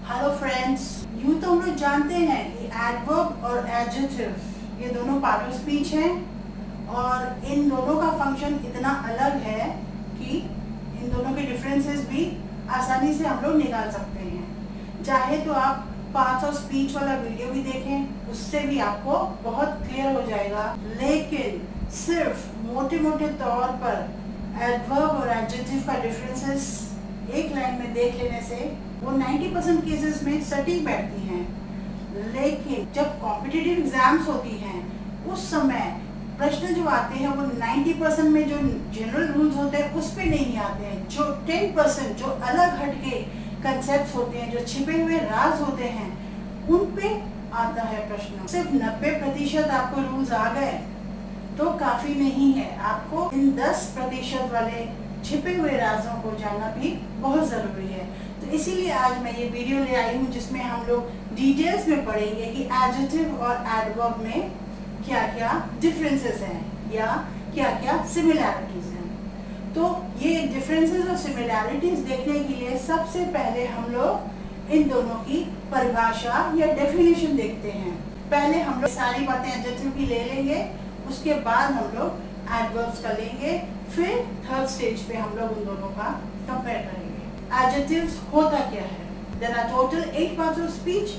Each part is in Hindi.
हेलो फ्रेंड्स, यूँ तो हम लोग जानते हैं कि एडवर्ब और एडजेक्टिव ये दोनों पार्ट ऑफ स्पीच हैं और इन दोनों का फंक्शन इतना अलग है कि इन दोनों के डिफरेंसेस भी आसानी से हम लोग निकाल सकते हैं। चाहे तो आप पार्ट्स ऑफ स्पीच वाला वीडियो भी देखें, उससे भी आपको बहुत क्लियर हो जाएगा। लेकिन सिर्फ मोटे मोटे तौर पर एडवर्ब और एडजेक्टिव का डिफरेंसेस एक लाइन में देख लेने से वो 90% केसेस में सटीक बैठती हैं। लेकिन जब कॉम्पिटिटिव एग्जाम्स होती हैं उस समय प्रश्न जो आते हैं वो 90% में जो जनरल रूल्स होते हैं उस पे नहीं आते हैं। जो 10% जो अलग हटके कंसेप्ट होते हैं, जो छिपे हुए राज होते हैं, उन पे आता है प्रश्न। सिर्फ 90% आपको रूल्स आ गए तो काफी नहीं है, आपको इन 10% वाले छिपे हुए राजों को जानना भी बहुत जरूरी है। तो इसीलिए आज मैं ये वीडियो ले आई हूँ जिसमें हम लोग डिटेल्स में पढ़ेंगे कि एडजेक्टिव और एडवर्ब में क्या क्या डिफरेंसेस हैं या क्या क्या सिमिलैरिटीज हैं। तो ये डिफरेंसेस और सिमिलैरिटीज देखने के लिए सबसे पहले हम लोग इन दोनों की परिभाषा या डेफिनेशन देखते हैं। पहले हम लोग सारी बातें एडजेक्टिव की ले लेंगे, उसके बाद हम लोग एडवर्ब्स का लेंगे, फिर थर्ड स्टेज पे हम लोग उन दोनों का कंपेयर करेंगे। एडजेक्टिव्स होता क्या है? There are total 8 parts of speech,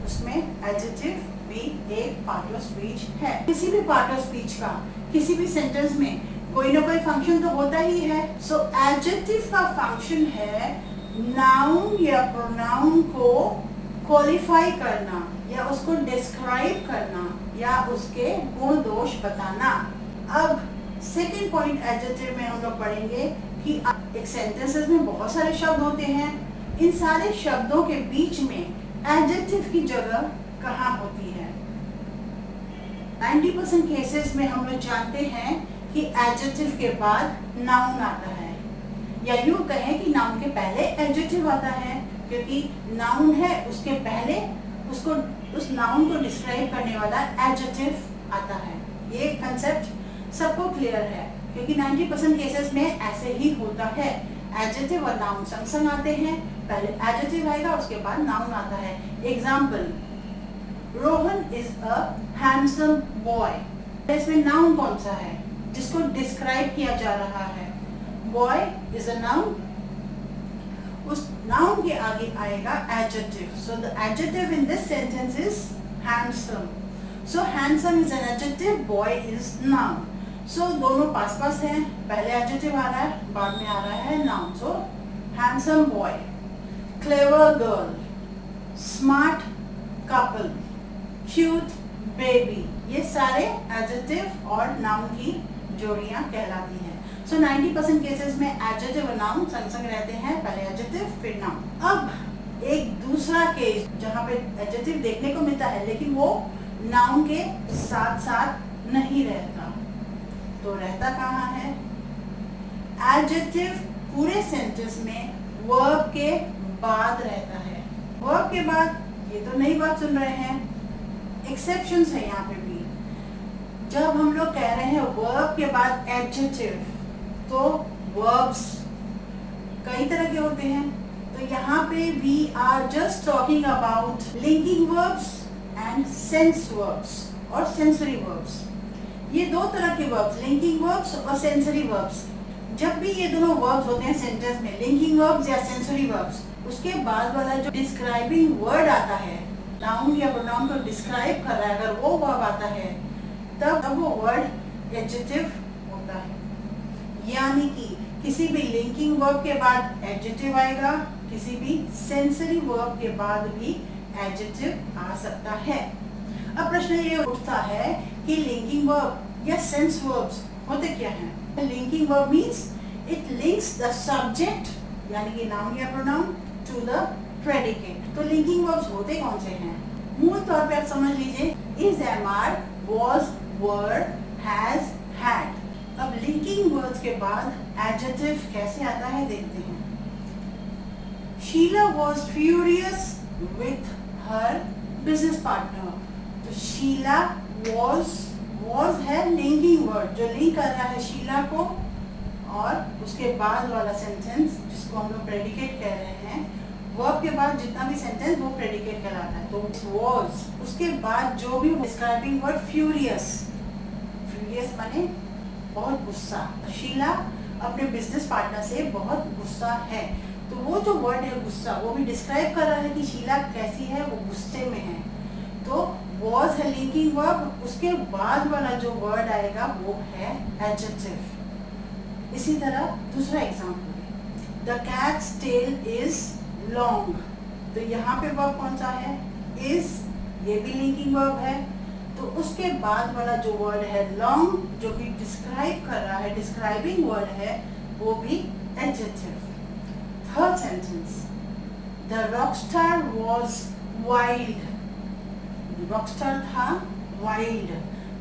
उसमें एडजेक्टिव भी एक पार्ट ऑफ स्पीच है। किसी भी पार्ट ऑफ स्पीच का किसी भी सेंटेंस में कोई ना कोई फंक्शन तो होता ही है। सो एडजेक्टिव का फंक्शन है नाउन या प्रोनाउन को क्वालिफाई करना या उसको डिस्क्राइब करना या उसके गुण दोष बताना। अब सेकेंड पॉइंट एडजेक्टिव में हम लोग पढ़ेंगे कि एक सेंटेंसेस में बहुत सारे शब्द होते हैं, इन सारे शब्दों के बीच में एडजेक्टिव की जगह कहाँ होती है। 90% केसेस में हम लोग जानते हैं कि एडजेक्टिव के बाद नाउन आता है, या यूँ कहें कि नाउन के पहले एडजेक्टिव आता है, क्योंकि नाउन है उसके पहले उसको उस नाउन को डिस्क्राइब करने वाला एडजेक्टिव आता है। ये कंसेप्ट सबको क्लियर है क्योंकि 90% केसेस में ऐसे ही होता है। एडजेक्टिव और नाउन संग संग आते हैं, पहले एडजेक्टिव आएगा उसके बाद नाउन आता है। Example, Rohan is a handsome boy. इसमें नाउन कौन सा है जिसको डिस्क्राइब किया जा रहा है? बॉय इज अ नाउन, उस नाउन के आगे आएगा adjective. So the adjective in this sentence is handsome. So handsome is an adjective, boy is noun. So दोनों पास पास हैं, पहले एडजेक्टिव आ रहा है, बाद में आ रहा है नाउन। सो handsome boy, clever girl, smart couple, cute baby, ये सारे एडजेक्टिव और नाउन की जोड़ियां कहलाती हैं। सो 90% केसेस में एडजेक्टिव और नाउन संग संग रहते हैं, पहले एडजेक्टिव फिर नाउन। अब एक दूसरा केस जहाँ पे एडजेक्टिव देखने को मिलता है लेकिन वो नाउन के साथ साथ नहीं रहता, तो रहता कहाँ है? एडजेक्टिव पूरे सेंटेंस में वर्ब के बाद रहता है। वर्ब के बाद, ये तो नई बात सुन रहे हैं, एक्सेप्शंस है यहाँ पे भी। जब हम लोग कह रहे हैं वर्ब के बाद एडजेक्टिव, तो वर्ब्स कई तरह के होते हैं। तो यहाँ पे we are just talking about linking verbs and sense verbs और सेंसरी वर्ब्स। ये दो तरह के वर्ब्स, लिंकिंग वर्ब्स और सेंसरी वर्ब्स। जब भी ये दोनों वर्ब्स होते हैं सेंटेंस में, लिंकिंग वर्ब्स या सेंसरी वर्ब्स, उसके बाद वाला जो डिस्क्राइबिंग वर्ड आता है, नाउन या प्रोनाउन को डिस्क्राइब कर रहा है, अगर वो वर्ब आता है तब वो वर्ड एडजेक्टिव होता है। यानी कि किसी भी लिंकिंग वर्ब के बाद एडजेक्टिव आएगा, किसी भी सेंसरी वर्ब के बाद भी एडजेक्टिव आ सकता है। अब प्रश्न ये उठता है कि लिंकिंग वर्ब या सेंस वर्ब्स होते क्या हैं? Linking verb means it links the subject यानी कि नाउन या प्रोनाउन टू द प्रेडिकेट। तो लिंकिंग वर्ब्स होते कौन से हैं? मूल तौर पे आप समझ लीजिए, is, am, are, was, were, has, had. अब लिंकिंग वर्ड्स के बाद एडजेक्टिव कैसे आता है देखते हैं। Sheela was furious with her business partner. तो शीला वॉज है लिंकिंग वर्ड जो लिंक कर रहा है शीला को, और उसके बाद वाला सेंटेंस जिसको हम लोग प्रेडिकेट कह रहे हैं वर्ब के बाद जितना भी सेंटेंस वो प्रेडिकेट कहलाता है। तो was, उसके बाद जो भी डिस्क्राइबिंग वर्ड फ्यूरियस, फ्यूरियस माने बहुत गुस्सा। शीला अपने बिजनेस पार्टनर से बहुत गुस्सा है, तो वो जो वर्ड है गुस्सा, वो भी डिस्क्राइब कर रहा है कि शीला कैसी है, वो गुस्से में है। तो was है लिंकिंग वर्ब, उसके बाद वाला जो वर्ड आएगा वो है एडजेक्टिव। इसी तरह दूसरा example, the cat's tail is long, तो यहाँ पे वर्ब कौन सा है, इज, ये भी लिंकिंग वर्ब है। तो उसके बाद वाला जो वर्ड है लॉन्ग, जो कि डिस्क्राइब कर रहा है, डिस्क्राइबिंग वर्ड है, वो भी adjective. Third sentence, the Rockstar was wild, Rockstar था वाइल्ड,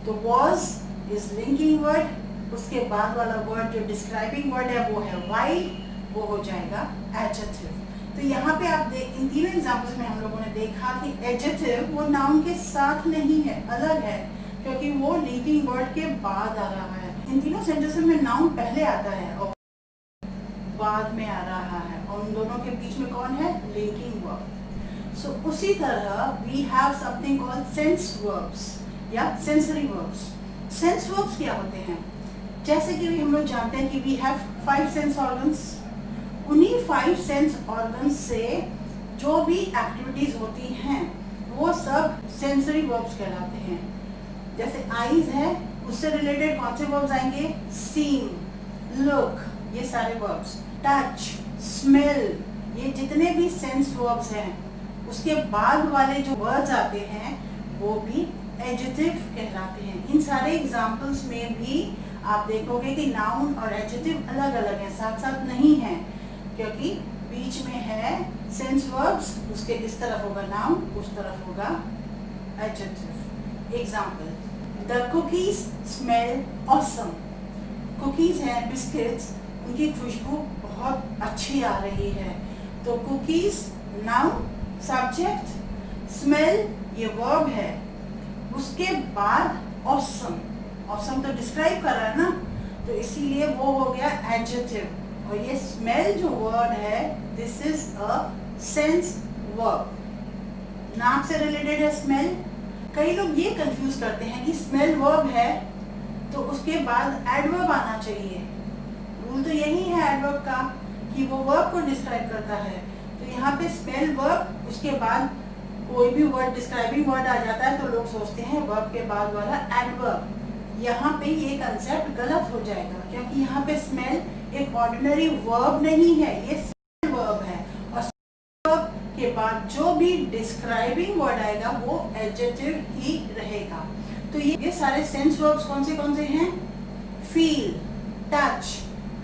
तो was इज लिंकिंग वर्ड, उसके बाद वाला वर्ड जो डिस्क्राइबिंग वर्ड है वो है वाइल्ड, वो हो जाएगा एडजेक्टिव। तो यहाँ पे आप इन तीनों एग्जांपल्स में हम लोगों ने देखा कि एडजेक्टिव वो नाउन के साथ नहीं है, अलग है, क्योंकि वो लिंकिंग वर्ड के बाद आ रहा है। इन तीनों सेंटेंसेस में नाउन पहले आता है और बाद में आ रहा है, और उन दोनों के बीच में कौन है, लिंकिंग वर्ब। सो उसी तरह we have something called sense verbs या सेंसरी वर्ब्स। सेंस वर्ब्स क्या होते हैं, जैसे कि हम लोग जानते हैं कि वी हैव 5 सेंस ऑर्गन्स, उन्हीं 5 सेंस ऑर्गन्स से जो भी एक्टिविटीज होती हैं वो सब सेंसरी वर्ब्स कहलाते हैं। जैसे आईज है, उससे रिलेटेड कौन से वर्ब्स आएंगे, सीम, लुक, ये सारे वर्ब्स। टच, स्मेल, ये जितने भी सेंस वर्ब्स हैं, उसके बाद वाले जो वर्ड्स आते हैं वो भी एडजेक्टिव कहलाते हैं। इन सारे एग्जांपल्स में भी आप देखोगे कि नाउन और एडजेक्टिव अलग अलग हैं, साथ साथ नहीं हैं, क्योंकि बीच में है सेंस वर्ब्स, उसके इस तरफ होगा नाउन, उस तरफ होगा adjective. Example, the cookies smell awesome, cookies हैं बिस्किट्स, उनकी खुशबू बहुत अच्छी आ रही है। तो कुकीज नाउन, सब्जेक्ट, स्मेल ये वर्ब है, उसके बाद ऑसम, ऑसम तो डिस्क्राइब कर रहा है ना, तो इसीलिए वो हो गया एडजेक्टिव। और ये स्मेल जो वर्ड है, this is a sense verb, नाक से रिलेटेड है स्मेल। कई लोग ये कंफ्यूज करते हैं कि स्मेल वर्ब है तो उसके बाद एडवर्ब आना चाहिए। रूल तो यही है एडवर्ब का कि वो वर्ब को डिस्क्राइब करता है। तो यहाँ पे स्मेल वर्ब, उसके बाद कोई भी वर्ड डिस्क्राइबिंग वर्ड आ जाता है तो लोग सोचते हैं वर्ब के बाद वाला एडवर्ब। यहाँ पे ये कंसेप्ट गलत हो जाएगा, क्योंकि यहाँ पे स्मेल एक ऑर्डिनरी वर्ब नहीं है, ये स्मेल वर्ब है, और वर्ब के बाद जो भी डिस्क्राइबिंग वर्ड आएगा वो एडजेक्टिव ही रहेगा। तो ये सारे सेंस वर्ब्स कौन से हैं, फील, टच,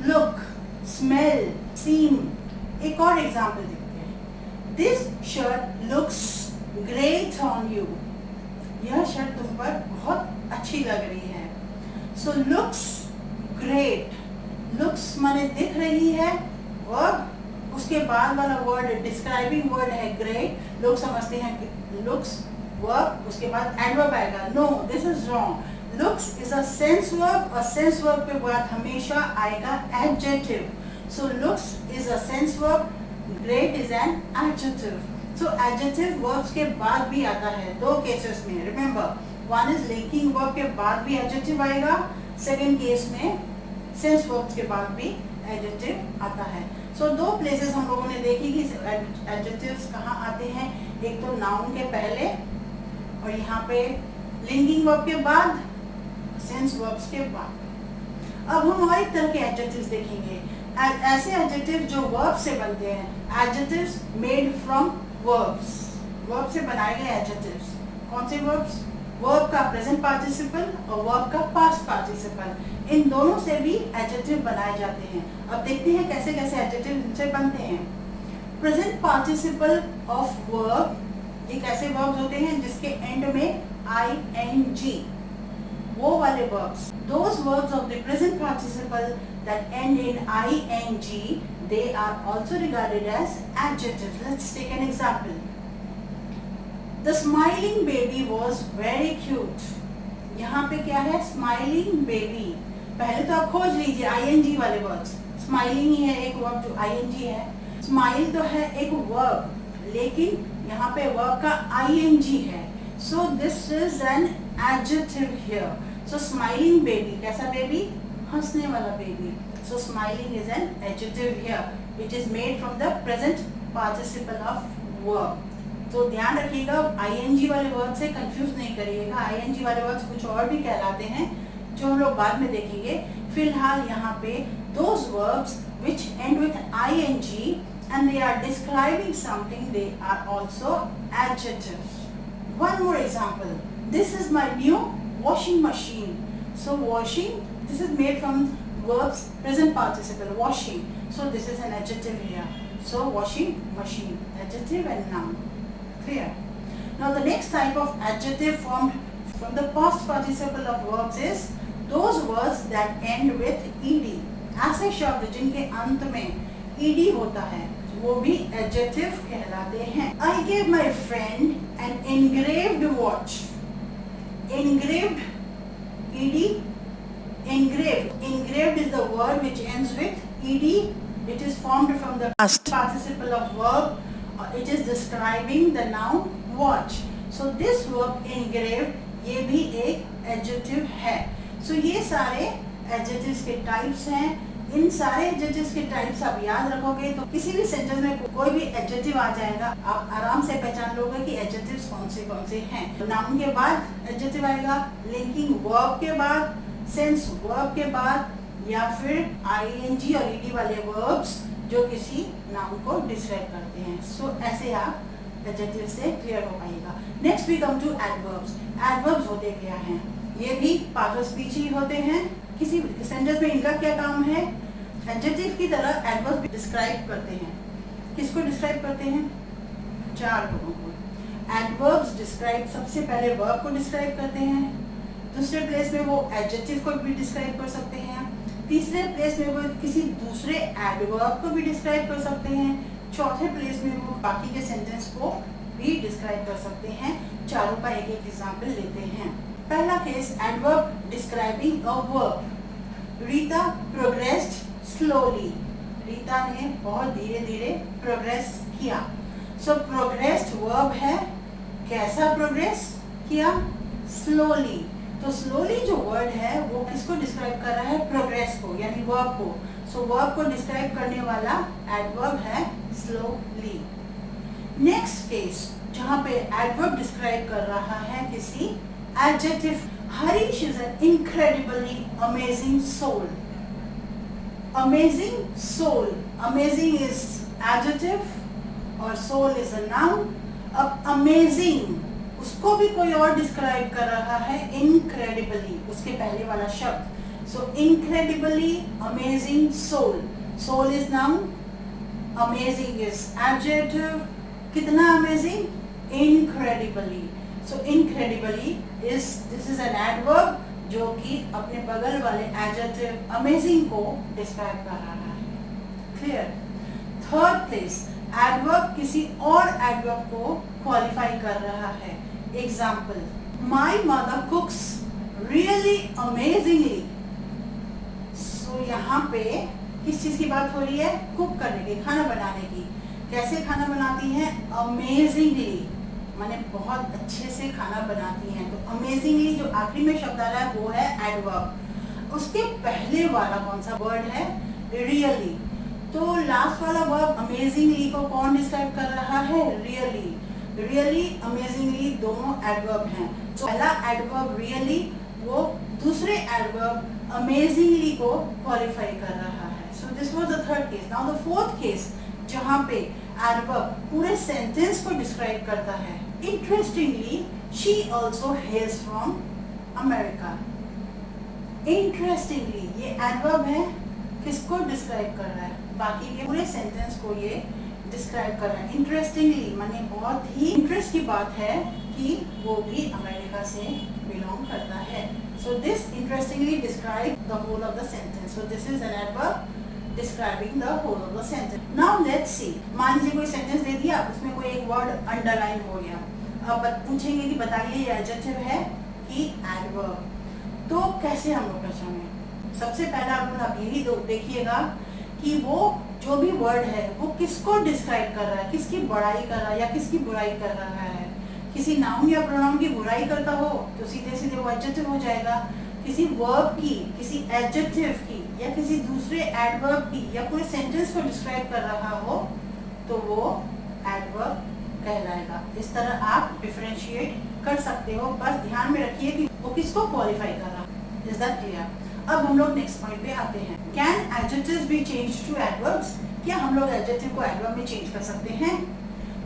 लुक, स्मेल, सीम। एक और एग्जांपल देखते हैं, this shirt looks great on you, यह शर्ट तुम पर बहुत अच्छी लग रही है। सो लुक्स ग्रेट, लुक्स माने दिख रही है वर्ब, उसके बाद वाला वर्ड डिस्क्राइबिंग वर्ड है ग्रेट, लोग समझते हैं कि लुक्स वर्ब, उसके बाद एडवर्ब आएगा। No, this is wrong. Looks is a sense verb, और सेंस वर्ब के बाद हमेशा आएगा adjective. So looks is a sense verb, great is an adjective. So adjective verbs के बाद भी आता है, दो केसेस में, remember, one is linking verb के बाद भी एडजेक्टिव आएगा, सेकेंड केस में सेंस वर्ब्स के बाद भी एडजेक्टिव आता है। सो दो प्लेसेस हम लोगों ने देखी कि एडजेक्टिव्स कहाँ आते हैं, एक तो नाउन के पहले और यहाँ पे लिंकिंग वर्ब के बाद, सेंस वर्ब्स के बाद। अब हम और एक तरह के एडजेक्टिव्स देखेंगे, ऐसे एडजेक्टिव जो वर्ब से बनते हैं, adjectives made from verbs, verb से बनाए गए एडजेक्टिव्स। कौन से वर्ब्स, वर्ब का प्रेजेंट पार्टिसिपल और वर्ब का पास्ट पार्टिसिपल, इन दोनों से भी एडजेक्टिव बनाए जाते हैं। अब देखते हैं कैसे कैसे एडजेक्टिव इनसे बनते हैं। प्रेजेंट पार्टिसिपल ऑफ वर्ब, ये कैसे वर्ब्स होते हैं जिसके एंड में ing, वो वाले verbs, those verbs of the present participle that end in ing, they are also regarded as adjectives. Let's take an example. The smiling baby was very cute. यहाँ पे क्या है, smiling baby। पहले तो आप खोज लीजिए ing वाले वर्ड्स, smiling ही है एक वर्ब जो ing है, स्माइल तो है एक वर्ब, लेकिन यहाँ पे वर्ब का ing है, so this is an adjective here. So smiling baby, कैसा बेबी? हंसने वाला baby. So smiling is an adjective here. It is made from the present participle of verb. तो ध्यान रखिएगा, ing वाले वर्ड से कंफ्यूज नहीं करिएगा। ing वाले वर्ड्स कुछ और भी कहलाते हैं जो हम लोग बाद में देखेंगे। फिलहाल यहाँ पे those verbs which end with ing and they are describing something, they are also adjectives. One more example. This is my new washing machine. So washing, this is made from verbs present participle, washing. So this is an adjective here. So washing machine, adjective and noun. Clear? Now the next type of adjective formed from the past participle of verbs is those words that end with ed. ऐसे शब्द जिनके अंत में ed होता है वो भी adjective कहलाते हैं। I gave my friend an engraved watch. Engraved, ed, engraved. Engraved is the word which ends with ed. It is formed from the past participle of verb. It is describing the noun watch. So this verb engraved, ये भी एक adjective है। So ये सारे adjectives के types हैं। इन सारे adjectives के types आप याद रखोगे तो किसी भी sentence में कोई भी adjective आ जाएगा, आप आराम से पहचान लोगे कि adjectives कौन से हैं। noun के बाद adjective आएगा, linking verb के बाद, sense verb के बाद, या फिर ing और ed वाले verbs जो किसी नाउन को डिस्क्राइब करते हैं। सो ऐसे आप एडजेक्टिव से क्लियर हो पाएगा। Next we come to adverbs. Adverbs होते क्या हैं? ये भी पार्ट ऑफ स्पीच ही होते हैं। किसी सेंटेंस में इनका क्या काम है? एडजेक्टिव की तरह एडवर्ब्स भी डिस्क्राइब करते हैं। किसको डिस्क्राइब करते हैं? चार लोगों को। एडवर्ब्स डिस्क्राइब सबसे पहले वर्ब को डिस्क्राइब करते हैं, दूसरे प्लेस में वो एडजेक्टिव को भी डिस्क्राइब कर सकते हैं, तीसरे प्लेस में वो किसी दूसरे एडवर्ब को भी डिस्क्राइब कर सकते हैं, चौथे प्लेस में वो बाकी के सेंटेंस को भी डिस्क्राइब कर सकते हैं। चारों का एक एक एग्जांपल लेते हैं। पहला case, adverb describing a verb. Rita progressed slowly. Rita ने बहुत धीरे धीरे प्रोग्रेस किया। सो प्रोग्रेस्ड वर्ब है, कैसा प्रोग्रेस किया? स्लोली। तो स्लोली जो वर्ड है वो किसको डिस्क्राइब कर रहा है? प्रोग्रेस को, यानी वर्ब को। सो वर्ब को डिस्क्राइब करने वाला एडवर्ब है स्लोली। नेक्स्ट केस जहाँ पे एडवर्ब डिस्क्राइब कर रहा है किसी adjective. Harish is an incredibly amazing soul. Amazing soul, amazing is adjective और सोल इज अ नाउन। अब अमेजिंग उसको भी कोई और डिस्क्राइब कर रहा है, इनक्रेडिबली, उसके पहले वाला शब्द। So incredibly amazing soul. Soul is noun, amazing is adjective. कितना amazing? Incredibly. So incredibly is, this is an adverb जो कि अपने बगल वाले एडजेक्टिव अमेजिंग को डिस्क्राइब कर रहा है। क्लियर? थर्ड प्लेस, एडवर्ब किसी और एडवर्ब को क्वालिफाई कर रहा है। Example, my mother cooks really amazingly. So यहाँ पे किस चीज की बात हो रही है? कुक करने की, खाना बनाने की। कैसे खाना बनाती हैं? अमेजिंगली, माने बहुत अच्छे से खाना बनाती हैं। तो अमेजिंगली जो आखिरी में शब्द आ रहा है वो है एडवर्ब। उसके पहले वाला कौन सा वर्ड है? रियली। तो लास्ट वाला वर्ब अमेजिंगली को कौन डिस्क्राइब कर रहा है? रियली। रियली, अमेजिंगली दोनों एडवर्ब हैं। तो पहला एडवर्ब रियली वो दूसरे एडवर्ब अमेजिंगली को क्वालिफाई कर रहा है। So this was the third case. Now the fourth case जहाँ पे एडवर्ब पूरे सेंटेंस को डिस्क्राइब करता है। Interestingly she also हेल्स from America. Interestingly ये एडवर्ब है, किसको डिस्क्राइब कर रहा है? बाकी के पूरे सेंटेंस को ये डिस्क्राइब कर रहा है। इंटरेस्टिंगली माने बहुत ही इंटरेस्ट की बात है कि वो भी अमेरिका से बिलोंग करता है। So this interestingly describe the whole of the sentence. So this is an adverb describing the whole of the sentence. Now let's see, मान लीजिए कोई सेंटेंस दे दिया, उसमें कोई एक वर्ड अंडरलाइन हो गया। अब पूछेंगे कि बताइए ये एडजेक्टिव है कि एडवर्ब। तो कैसे हम लोग पहचानें? सबसे पहला रूल आप यही देखिएगा कि वो जो भी वर्ड है वो किसको डिस्क्राइब कर रहा है, किसकी बड़ाई कर रहा है या किसकी बुराई कर रहा है। किसी नाउन या प्रोनाउन की बुराई करता हो तो सीधे सीधे वो एडजेक्टिव हो जाएगा। किसी वर्ब की, किसी एडजेक्टिव की या किसी दूसरे एडवर्ब की या पूरे सेंटेंस को डिस्क्राइब कर रहा हो तो वो एडवर्ब कहलाएगा। इस तरह आप डिफरेंशिएट कर सकते हो, बस ध्यान में रखिए कि वो किसको क्वालिफाई कर रहा है। Is that clear? अब हम लोग नेक्स्ट पॉइंट पे आते हैं। Can adjectives be changed to adverbs? क्या हम लोग एडजेक्टिव को एडवर्ब में चेंज कर सकते हैं?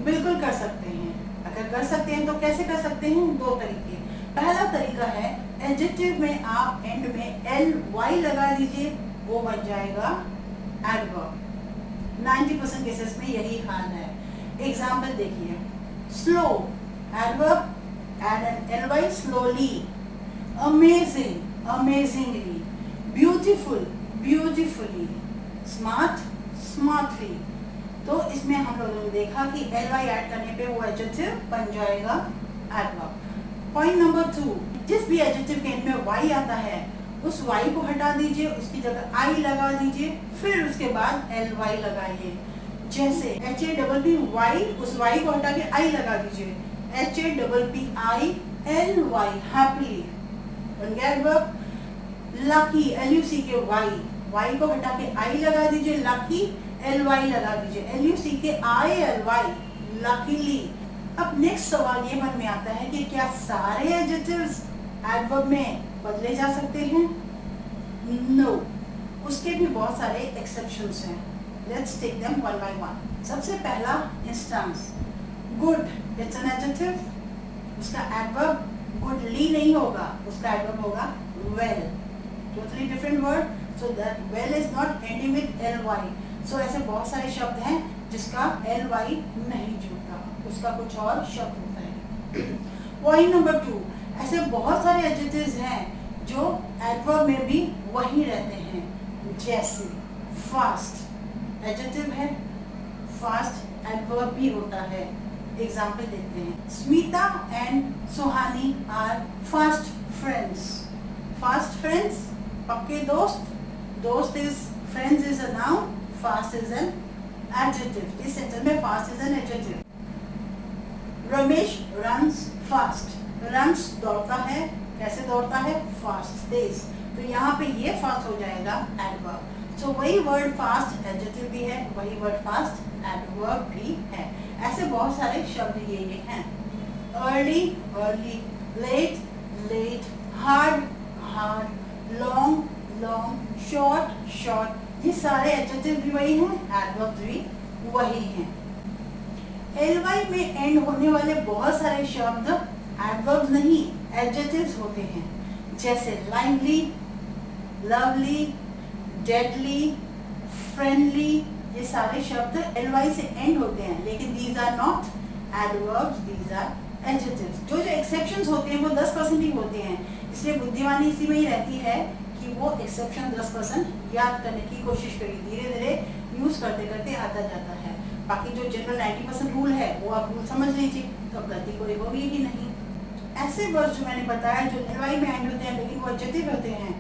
बिल्कुल कर सकते हैं। अगर कर सकते हैं तो कैसे कर सकते हैं? दो तरीके। पहला तरीका है एडजेक्टिव में आप एंड में ly लगा दीजिए, वो बन जाएगा एडवर्ब। 90% केसेस में यही हाल है। एग्जाम्पल देखिए, slow adverb, add an ly slowly, amazing amazingly, beautiful beautifully, smart smartly। तो इसमें हम लोगों ने देखा कि ly ऐड करने पे वो एडजेक्टिव बन जाएगा एडवर्ब। पॉइंट नंबर 2, जिस भी एडजेक्टिव के एंड में y आता है उस y को हटा दीजिए, उसकी जगह I लगा दीजिए, फिर उसके बाद ly लगाइए। जैसे HAPPY, उस y को हटा के I लगा दीजिए, HAPPILY हैप्पीली बन गया एडवर्ब। लकी LUC के y को हटा के I लगा दीजिए, लकी ly लगा दीजिए, LUC के ILY लकीली। अब नेक्स्ट सवाल ये मन में आता है कि क्या सारे एडजेक्टिव्स एडवर्ब में बदले जा सकते हैं? नो, उसके भी बहुत सारे एक्सेप्शंस हैं। Let's take them one by one. सबसे पहला instance, good, it's an adjective, उसका एडवर्ब गुडली नहीं होगा, उसका एडवर्ब होगा well. Totally different word, so that well is not ending with ly। सो ऐसे बहुत सारे शब्द हैं जिसका ly नहीं जुड़ता, उसका कुछ और शब्द होता है। पॉइंट नंबर 2, ऐसे बहुत सारे एडजेक्टिव्स हैं जो एडवर्ब में भी वही रहते हैं। जैसे फास्ट एडजेक्टिव है, फास्ट एडवर्ब भी होता है। एग्जाम्पल देखते हैं, Smita and Suhani are fast friends. Fast friends, पक्के दोस्त, दोस्त is, friends is a noun, fast is an adjective. इस सेंटेंस में fast is an adjective. Ramesh runs fast, runs दौड़ता है, कैसे दौड़ता है? फास्ट, तेज। तो यहाँ पे ये फास्ट हो जाएगा एडवर्ब। सो वही वर्ड फास्ट एडजेक्टिव भी है, वही वर्ड फास्ट एडवर्ब भी है। ऐसे बहुत सारे शब्द ये हैं। Early early, late late, hard hard, long long, short short, ये सारे एडजेक्टिव भी वही हैं, एडवर्ब भी वही हैं। ly में एंड होने वाले बहुत सारे शब्द एडवर्ब्स नहीं एडजेक्टिव्स होते हैं। जैसे लाइवली, लवली, डेडली, फ्रेंडली, ये सारे शब्द ly से एंड होते हैं, लेकिन these are not adverbs, these are adjectives. जो जो एक्सेप्शंस होते हैं वो 10% ही होते हैं, इसलिए बुद्धिमानी इसी में ही रहती है कि वो एक्सेप्शन 10% याद करने की कोशिश करिए, धीरे धीरे यूज करते करते आता जाता है। बाकी जो जनरल 90% रूल है वो आप रूल समझ लीजिए, तो अब गलती कोई होगी ही नहीं। ऐसे वर्ड्स जो मैंने बताया जो ly में एंड होते हैं लेकिन वो एडजेक्टिव होते हैं,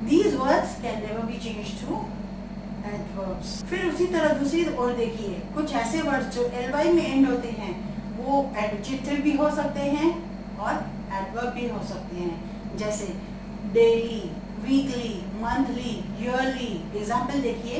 these words can never be changed to adverbs। फिर उसी तरह दूसरी ओर देखिए, कुछ ऐसे वर्ड्स जो ly में एंड होते हैं वो एडजेक्टिव भी हो सकते हैं और एडवर्ब भी हो सकते हैं। जैसे daily, weekly, monthly, yearly. Example देखिए,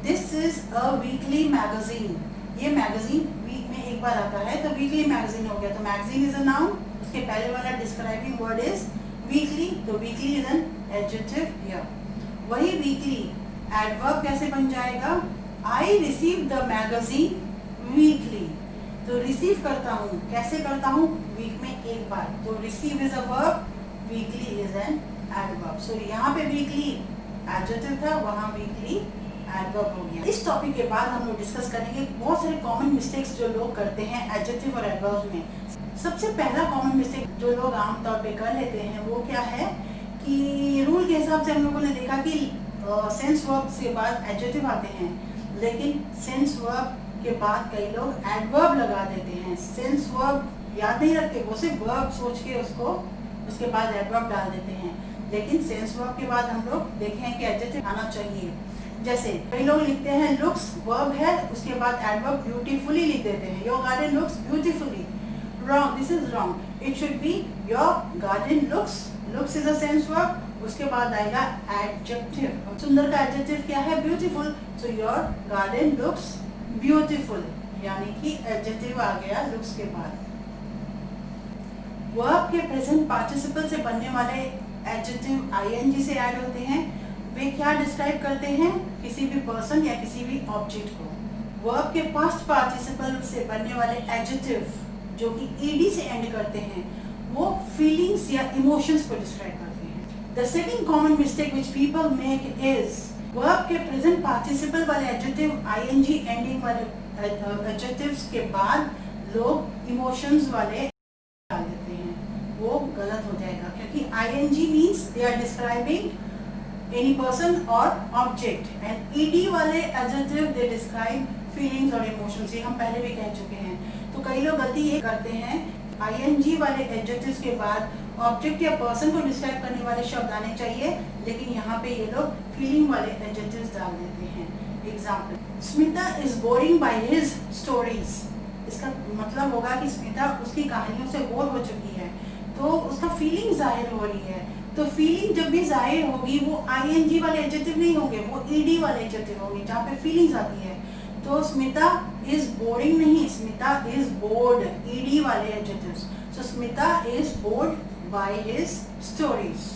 this is a weekly magazine. ये मैगजीन वीक में एक बार आता है तो वीकली मैगजीन हो गया। तो मैगजीन इज अ नाउन, उसके पहले वाला डिस्क्राइबिंग वर्ड इज वीकली, तो weekly is an adjective here. वही वीकली एडवर्ब कैसे बन जाएगा? I receive the magazine weekly. तो रिसीव करता हूँ, कैसे करता हूँ? वीक में एक बार। तो receive is a verb, weekly is an adverb. So यहाँ पे वीकली एडजेक्टिव था, वहाँ वीकली एडवर्ब हो गया। इस टॉपिक के बाद हम लोग डिस्कस करेंगे बहुत सारे कॉमन मिस्टेक्स जो लोग करते हैं एडजेक्टिव और एडवर्ब में। सबसे पहला कॉमन मिस्टेक जो लोग आमतौर पे कर लेते हैं वो क्या है कि रूल के हिसाब से हम लोगों ने देखा कि सेंस वर्ब के बाद एडजेक्टिव आते हैं, लेकिन सेंस वर्ब के बाद कई लोग एडवर्ब लगा देते हैं। सेंस वर्ब याद नहीं रखते, वो सिर्फ वर्ब सोच के उसको उसके बाद एडवर्ब डाल देते हैं, लेकिन सेंस वर्ब के बाद हम लोग देखें कि एडजेक्टिव आना चाहिए। जैसे कई लोग लिखते हैं looks verb है, उसके बाद adverb beautifully लिख देते हैं, your garden looks beautifully. Wrong, this is wrong. It should be your garden looks. Looks is a sense verb. उसके बाद आएगा adjective. सुंदर का adjective क्या है? Beautiful. So your garden looks beautiful. यानी कि adjective आ गया looks के बाद. Verb के present participle से बनने वाले adjective ing से add होते हैं. वे क्या डिस्क्राइब करते हैं? किसी भी पर्सन या किसी भी ऑब्जेक्ट को. वर्ब के पास्ट पार्टिसिपल से बनने वाले एडजेक्टिव जो कि ed से एंड करते हैं वो फीलिंग्स या इमोशंस को डिस्क्राइब करते हैं. The second common mistake which people make is verb के प्रेजेंट पार्टिसिपल वाले एडजेक्टिव ing एंडिंग वाले एडजेक्टिव्स के बाद लोग इमोशंस वाले डाल देते हैं. वो गलत हो जाएगा क्योंकि ing means they are describing any person or object and ed वाले adjective they describe feelings और emotions. ये हम पहले भी कह चुके हैं. तो कई लोग गलती ये करते हैं ing वाले adjectives के बाद object या person को describe करने वाले शब्द आने चाहिए, लेकिन यहाँ पे ये लोग feeling वाले adjectives डाल देते हैं. Example, Smita is boring by his stories. इसका मतलब होगा कि स्मिता उसकी कहानियों से बोर हो चुकी है, तो उसका फीलिंग जाहिर हो रही है. तो फीलिंग जब भी जाहिर होगी वो ing वाले एडजेक्टिव नहीं होंगे, वो ed वाले एडजेक्टिव होंगे जहाँ पे फीलिंग्स आती है. तो स्मिता इज बोरिंग नहीं, स्मिता इज बोर्ड, ed वाले adjectives. So Smita is board by his stories.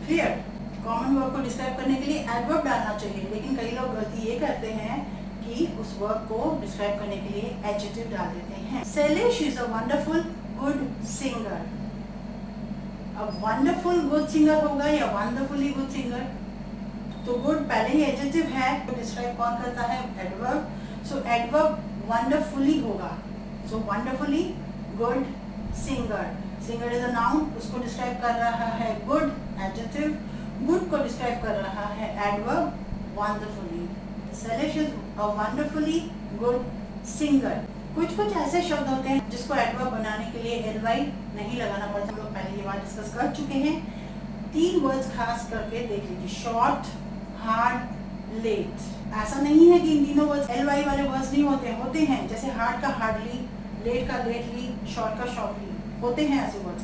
Clear? Common verb को डिस्क्राइब करने के लिए एडवर्ब डालना चाहिए, लेकिन कई लोग गलती ये करते हैं कि उस वर्ब को डिस्क्राइब करने के लिए एडजेक्टिव डाल देते हैं. Shailesh is a wonderful good singer. अब वंडरफुल गुड सिंगर होगा या वंडरफुली गुड सिंगर? तो गुड पहले ही एडजेक्टिव है, तो डिस्क्राइब कौन करता है? एडवर्ब. सो एडवर्ब वंडरफुली होगा. So wonderfully good singer. Singer is a noun, उसको डिस्क्राइब कर रहा है गुड एडजेक्टिव. गुड को डिस्क्राइब कर रहा है adverb wonderfully. Shailesh is a wonderfully good singer. कुछ ऐसे शब्द होते हैं जिसको एडवर्ब बनाने के लिए ly नहीं लगाना पड़ता. हम लोग पहले ये बात डिस्कस कर चुके हैं. 3 वर्ड्स खास करके देख लीजिए, शॉर्ट, हार्ड, लेट. ऐसा नहीं है कि इन तीनों वर्ड्स ly वाले वर्ड्स नहीं होते हैं. जैसे हार्ड का हार्डली, लेट का लेटली, शॉर्ट का शॉर्टली, होते हैं ऐसे वर्ड्स.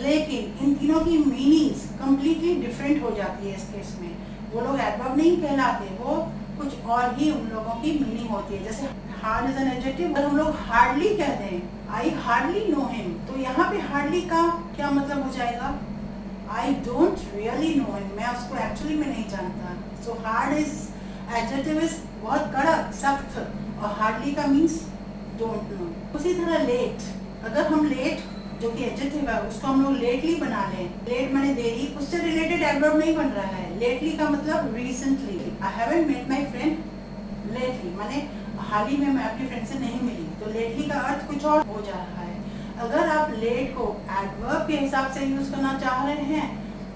लेकिन इन तीनों की मीनिंग्स कंप्लीटली डिफरेंट हो जाती है. इस केस में वो लोग एडवर्ब नहीं कहलाते, वो कुछ और ही उन लोगों की मीनिंग होती है. जैसे हार्ड इज एन एडजेक्टिव, अगर हम लोग हार्डली कहते हैं, आई हार्डली नो हिम, तो यहाँ पे हार्डली का क्या मतलब हो जाएगा? I don't really know him, मैं उसको एक्चुअली में नहीं जानता. So hard is adjective is बहुत कड़क, सख्त, और हार्डली का मीन्स डोंट नो. उसी तरह लेट, अगर हम लेट जो कि एडजेक्टिव है उसको हम लोग लेटली बना लें, लेट माने देरी, उससे रिलेटेड एडवर्ब नहीं बन रहा है. लेटली का मतलब recently. I haven't met my friend lately, माने हाल ही में मैं अपनी फ्रेंड से नहीं मिली. तो लेटली का अर्थ कुछ और हो जा रहा है. अगर आप लेट को एडवर्ब के हिसाब से यूज करना चाह रहे हैं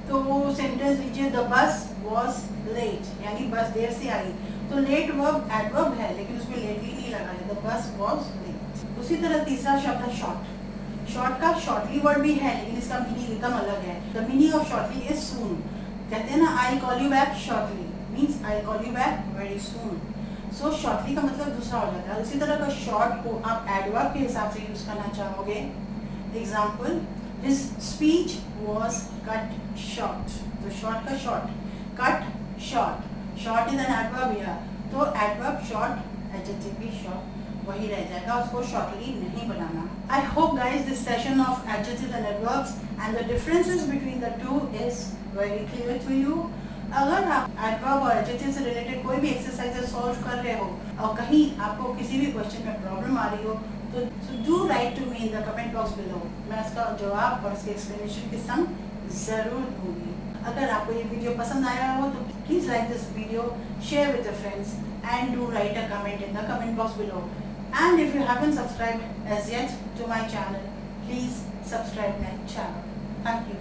तो वो सेंटेंस लीजिए, द बस वॉज लेट, यानी बस देर से आई. तो लेट वर्ब एडवर्ब है, लेकिन उसमें लेटली नहीं लगा है, द बस वॉज लेट. उसी तरह तीसरा शब्द है शॉर्ट. शॉर्ट का शॉर्टली वर्ड भी है, लेकिन इसका मीनिंग एकदम अलग है. The meaning of shortly is soon. कहते हैं ना, I call you back shortly, means I call you back very soon. So shortly का मतलब दूसरा हो जाता है. उसी तरह का शॉर्ट को आप एडवर्ब के हिसाब से यूज करना चाहोगे. Example, his speech was cut short. तो शॉर्ट का short, cut short. Short is an adverb here, तो एडवर्ब शॉर्ट, एडजेक्टिव भी शॉर्ट वही रह जाएगा, उसको शॉर्टली नहीं बनाना. I hope guys this session of adjective and adverbs and the differences between the two is very clear to you. अगर आप एडवर्ब और एडजेक्टिव से रिलेटेड कोई भी एक्सरसाइज सॉल्व कर रहे हो और कहीं आपको किसी भी क्वेश्चन में प्रॉब्लम आ रही हो, तो do write to me in the comment box below. मैं उसका जवाब और उसके एक्सप्लेनेशन के संग जरूर दूंगी. अगर आपको ये वीडियो पसंद आया हो तो please like this video, share with your friends and do right a comment in the comment box below. And if you haven't subscribed as yet to my channel, please subscribe my channel. Thank you.